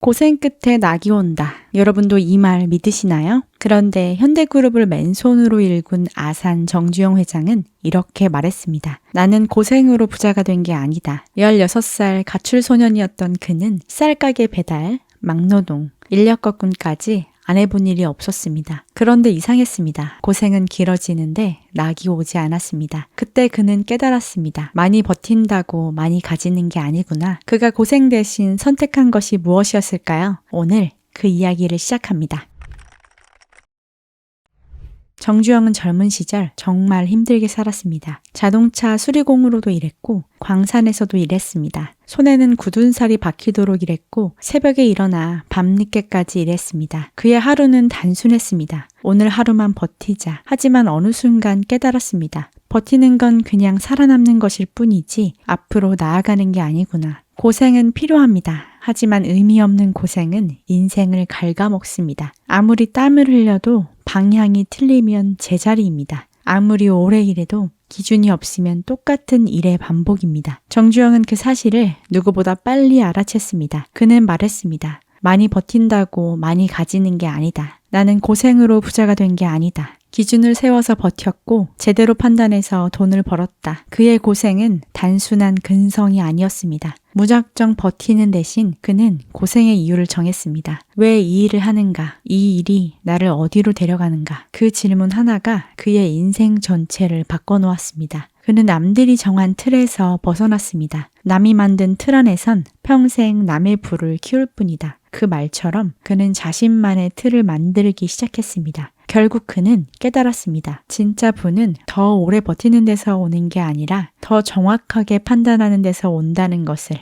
고생 끝에 낙이 온다. 여러분도 이 말 믿으시나요? 그런데 현대그룹을 맨손으로 일군 아산 정주영 회장은 이렇게 말했습니다. 나는 고생으로 부자가 된 게 아니다. 16살 가출 소년이었던 그는 쌀가게 배달, 막노동, 인력거꾼까지 안 해본 일이 없었습니다. 그런데 이상했습니다. 고생은 길어지는데 낙이 오지 않았습니다. 그때 그는 깨달았습니다. 많이 버틴다고 많이 가지는 게 아니구나. 그가 고생 대신 선택한 것이 무엇이었을까요? 오늘 그 이야기를 시작합니다. 정주영은 젊은 시절 정말 힘들게 살았습니다. 자동차 수리공으로도 일했고 광산에서도 일했습니다. 손에는 굳은 살이 박히도록 일했고 새벽에 일어나 밤늦게까지 일했습니다. 그의 하루는 단순했습니다. 오늘 하루만 버티자. 하지만 어느 순간 깨달았습니다. 버티는 건 그냥 살아남는 것일 뿐이지 앞으로 나아가는 게 아니구나. 고생은 필요합니다. 하지만 의미 없는 고생은 인생을 갉아먹습니다. 아무리 땀을 흘려도 방향이 틀리면 제자리입니다. 아무리 오래 일해도 기준이 없으면 똑같은 일의 반복입니다. 정주영은 그 사실을 누구보다 빨리 알아챘습니다. 그는 말했습니다. 많이 버틴다고 많이 가지는 게 아니다. 나는 고생으로 부자가 된 게 아니다. 기준을 세워서 버텼고 제대로 판단해서 돈을 벌었다. 그의 고생은 단순한 근성이 아니었습니다. 무작정 버티는 대신 그는 고생의 이유를 정했습니다. 왜 이 일을 하는가? 이 일이 나를 어디로 데려가는가? 그 질문 하나가 그의 인생 전체를 바꿔놓았습니다. 그는 남들이 정한 틀에서 벗어났습니다. 남이 만든 틀 안에선 평생 남의 부를 키울 뿐이다. 그 말처럼 그는 자신만의 틀을 만들기 시작했습니다. 결국 그는 깨달았습니다. 진짜 부는 더 오래 버티는 데서 오는 게 아니라 더 정확하게 판단하는 데서 온다는 것을.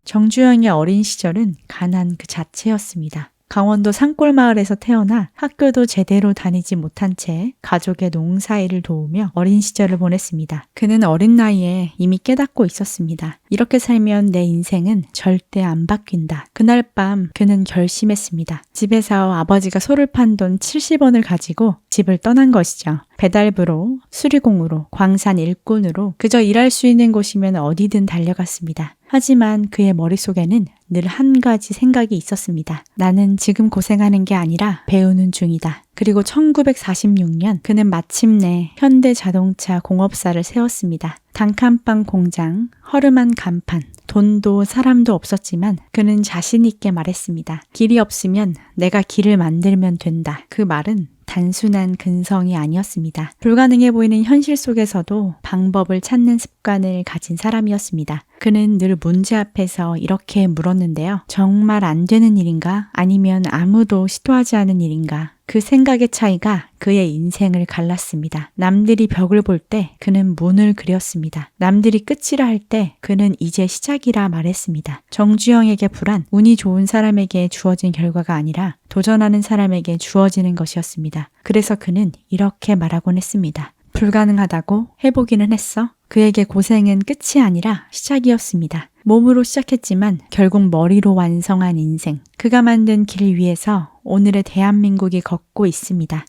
정주영의 어린 시절은 가난 그 자체였습니다. 강원도 산골마을에서 태어나 학교도 제대로 다니지 못한 채 가족의 농사일을 도우며 어린 시절을 보냈습니다. 그는 어린 나이에 이미 깨닫고 있었습니다. 이렇게 살면 내 인생은 절대 안 바뀐다. 그날 밤 그는 결심했습니다. 집에서 아버지가 소를 판 돈 70원을 가지고 집을 떠난 것이죠. 배달부로, 수리공으로, 광산 일꾼으로 그저 일할 수 있는 곳이면 어디든 달려갔습니다. 하지만 그의 머릿속에는 늘 한 가지 생각이 있었습니다. 나는 지금 고생하는 게 아니라 배우는 중이다. 그리고 1946년 그는 마침내 현대자동차 공업사를 세웠습니다. 단칸방 공장, 허름한 간판, 돈도 사람도 없었지만 그는 자신 있게 말했습니다. 길이 없으면 내가 길을 만들면 된다. 그 말은 단순한 근성이 아니었습니다. 불가능해 보이는 현실 속에서도 방법을 찾는 습관을 가진 사람이었습니다. 그는 늘 문제 앞에서 이렇게 물었는데요. 정말 안 되는 일인가? 아니면 아무도 시도하지 않은 일인가? 그 생각의 차이가 그의 인생을 갈랐습니다. 남들이 벽을 볼 때 그는 문을 그렸습니다. 남들이 끝이라 할 때 그는 이제 시작이라 말했습니다. 정주영에게 불안, 운이 좋은 사람에게 주어진 결과가 아니라 도전하는 사람에게 주어지는 것이었습니다. 그래서 그는 이렇게 말하곤 했습니다. 불가능하다고 해보기는 했어? 그에게 고생은 끝이 아니라 시작이었습니다. 몸으로 시작했지만 결국 머리로 완성한 인생. 그가 만든 길 위에서 오늘의 대한민국이 걷고 있습니다.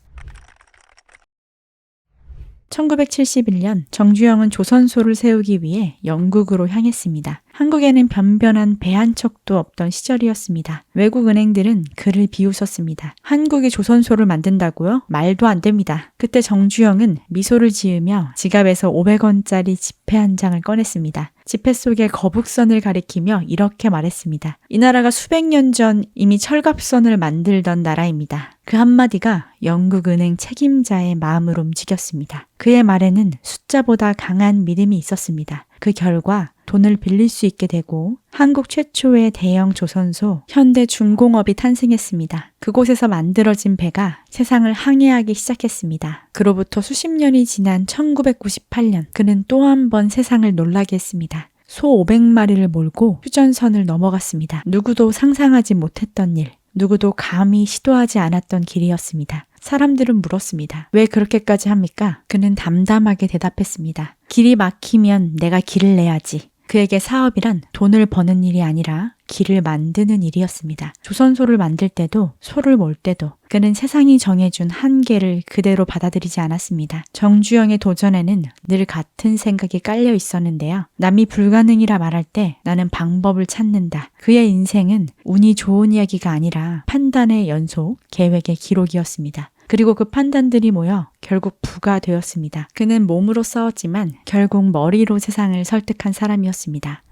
1971년 정주영은 조선소를 세우기 위해 영국으로 향했습니다. 한국에는 변변한 배 한 척도 없던 시절이었습니다. 외국 은행들은 그를 비웃었습니다. 한국이 조선소를 만든다고요? 말도 안 됩니다. 그때 정주영은 미소를 지으며 지갑에서 500원짜리 지폐 한 장을 꺼냈습니다. 지폐 속에 거북선을 가리키며 이렇게 말했습니다. 이 나라가 수백 년 전 이미 철갑선을 만들던 나라입니다. 그 한마디가 영국은행 책임자의 마음을 움직였습니다. 그의 말에는 숫자보다 강한 믿음이 있었습니다. 그 결과 돈을 빌릴 수 있게 되고 한국 최초의 대형 조선소 현대중공업이 탄생했습니다. 그곳에서 만들어진 배가 세상을 항해하기 시작했습니다. 그로부터 수십 년이 지난 1998년 그는 또 한 번 세상을 놀라게 했습니다. 소 500마리를 몰고 휴전선을 넘어갔습니다. 누구도 상상하지 못했던 일, 누구도 감히 시도하지 않았던 길이었습니다. 사람들은 물었습니다. 왜 그렇게까지 합니까? 그는 담담하게 대답했습니다. 길이 막히면 내가 길을 내야지. 그에게 사업이란 돈을 버는 일이 아니라 길을 만드는 일이었습니다. 조선소를 만들 때도 소를 몰 때도 그는 세상이 정해준 한계를 그대로 받아들이지 않았습니다. 정주영의 도전에는 늘 같은 생각이 깔려 있었는데요. 남이 불가능이라 말할 때 나는 방법을 찾는다. 그의 인생은 운이 좋은 이야기가 아니라 판단의 연속, 계획의 기록이었습니다. 그리고 그 판단들이 모여 결국 부가 되었습니다. 그는 몸으로 싸웠지만 결국 머리로 세상을 설득한 사람이었습니다.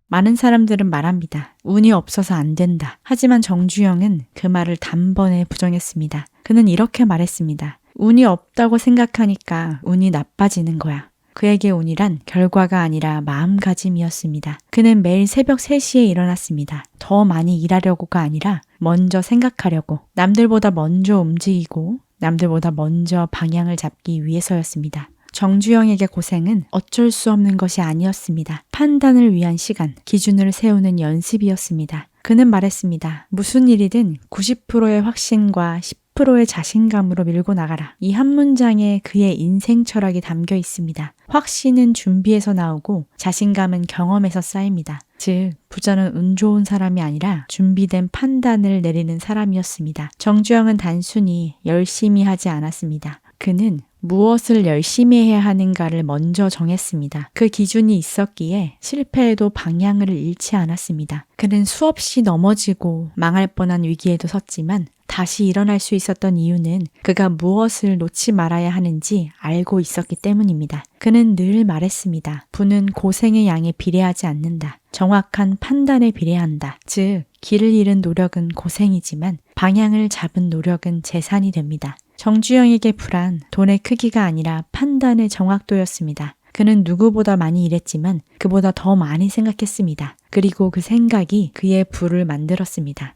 많은 사람들은 말합니다. 운이 없어서 안 된다. 하지만 정주영은 그 말을 단번에 부정했습니다. 그는 이렇게 말했습니다. 운이 없다고 생각하니까 운이 나빠지는 거야. 그에게 운이란 결과가 아니라 마음가짐이었습니다. 그는 매일 새벽 3시에 일어났습니다. 더 많이 일하려고가 아니라 먼저 생각하려고, 남들보다 먼저 움직이고 남들보다 먼저 방향을 잡기 위해서였습니다. 정주영에게 고생은 어쩔 수 없는 것이 아니었습니다. 판단을 위한 시간, 기준을 세우는 연습이었습니다. 그는 말했습니다. 무슨 일이든 90%의 확신과 10%의 자신감으로 밀고 나가라. 이 한 문장에 그의 인생 철학이 담겨 있습니다. 확신은 준비에서 나오고 자신감은 경험에서 쌓입니다. 즉, 부자는 운 좋은 사람이 아니라 준비된 판단을 내리는 사람이었습니다. 정주영은 단순히 열심히 하지 않았습니다. 그는 무엇을 열심히 해야 하는가를 먼저 정했습니다. 그 기준이 있었기에 실패에도 방향을 잃지 않았습니다. 그는 수없이 넘어지고 망할 뻔한 위기에도 섰지만 다시 일어날 수 있었던 이유는 그가 무엇을 놓지 말아야 하는지 알고 있었기 때문입니다. 그는 늘 말했습니다. 부는 고생의 양에 비례하지 않는다. 정확한 판단에 비례한다. 즉, 길을 잃은 노력은 고생이지만 방향을 잡은 노력은 재산이 됩니다. 정주영에게 부란 돈의 크기가 아니라 판단의 정확도였습니다. 그는 누구보다 많이 일했지만 그보다 더 많이 생각했습니다. 그리고 그 생각이 그의 부를 만들었습니다.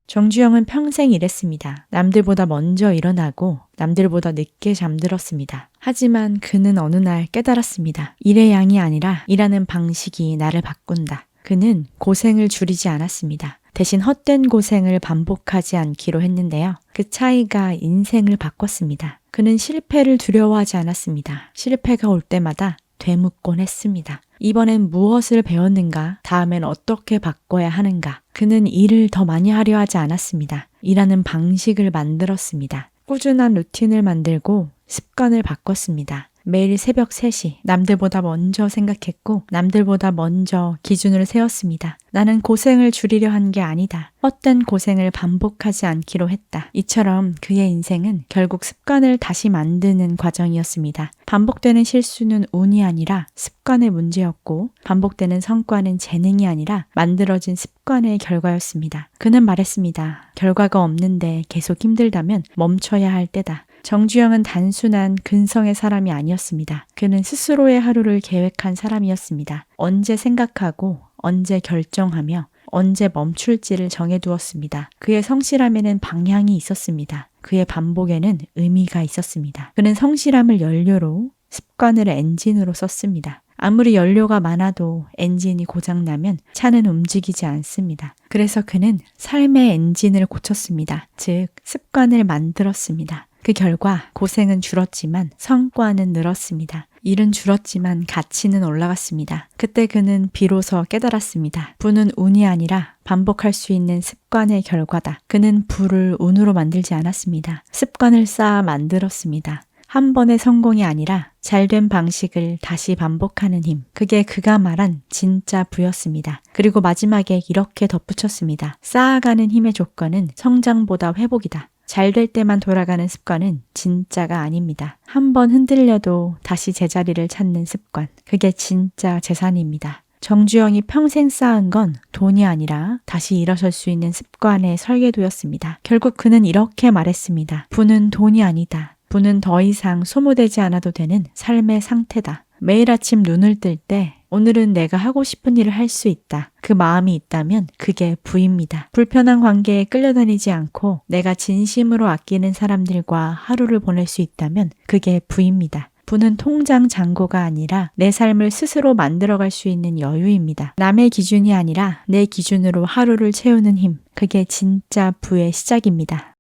정주영은 평생 일했습니다. 남들보다 먼저 일어나고 남들보다 늦게 잠들었습니다. 하지만 그는 어느 날 깨달았습니다. 일의 양이 아니라 일하는 방식이 나를 바꾼다. 그는 고생을 줄이지 않았습니다. 대신 헛된 고생을 반복하지 않기로 했는데요. 그 차이가 인생을 바꿨습니다. 그는 실패를 두려워하지 않았습니다. 실패가 올 때마다 되묻곤 했습니다. 이번엔 무엇을 배웠는가? 다음엔 어떻게 바꿔야 하는가? 그는 일을 더 많이 하려 하지 않았습니다. 일하는 방식을 만들었습니다. 꾸준한 루틴을 만들고 습관을 바꿨습니다. 매일 새벽 3시 남들보다 먼저 생각했고 남들보다 먼저 기준을 세웠습니다. 나는 고생을 줄이려 한 게 아니다. 헛된 고생을 반복하지 않기로 했다. 이처럼 그의 인생은 결국 습관을 다시 만드는 과정이었습니다. 반복되는 실수는 운이 아니라 습관의 문제였고 반복되는 성과는 재능이 아니라 만들어진 습관의 결과였습니다. 그는 말했습니다. 결과가 없는데 계속 힘들다면 멈춰야 할 때다. 정주영은 단순한 근성의 사람이 아니었습니다. 그는 스스로의 하루를 계획한 사람이었습니다. 언제 생각하고 언제 결정하며 언제 멈출지를 정해두었습니다. 그의 성실함에는 방향이 있었습니다. 그의 반복에는 의미가 있었습니다. 그는 성실함을 연료로, 습관을 엔진으로 썼습니다. 아무리 연료가 많아도 엔진이 고장나면 차는 움직이지 않습니다. 그래서 그는 삶의 엔진을 고쳤습니다. 즉, 습관을 만들었습니다. 그 결과 고생은 줄었지만 성과는 늘었습니다. 일은 줄었지만 가치는 올라갔습니다. 그때 그는 비로소 깨달았습니다. 부는 운이 아니라 반복할 수 있는 습관의 결과다. 그는 부를 운으로 만들지 않았습니다. 습관을 쌓아 만들었습니다. 한 번의 성공이 아니라 잘된 방식을 다시 반복하는 힘. 그게 그가 말한 진짜 부였습니다. 그리고 마지막에 이렇게 덧붙였습니다. 쌓아가는 힘의 조건은 성장보다 회복이다. 잘 될 때만 돌아가는 습관은 진짜가 아닙니다. 한 번 흔들려도 다시 제자리를 찾는 습관. 그게 진짜 재산입니다. 정주영이 평생 쌓은 건 돈이 아니라 다시 일어설 수 있는 습관의 설계도였습니다. 결국 그는 이렇게 말했습니다. 부는 돈이 아니다. 부는 더 이상 소모되지 않아도 되는 삶의 상태다. 매일 아침 눈을 뜰 때 오늘은 내가 하고 싶은 일을 할 수 있다. 그 마음이 있다면 그게 부입니다. 불편한 관계에 끌려다니지 않고 내가 진심으로 아끼는 사람들과 하루를 보낼 수 있다면 그게 부입니다. 부는 통장 잔고가 아니라 내 삶을 스스로 만들어갈 수 있는 여유입니다. 남의 기준이 아니라 내 기준으로 하루를 채우는 힘. 그게 진짜 부의 시작입니다.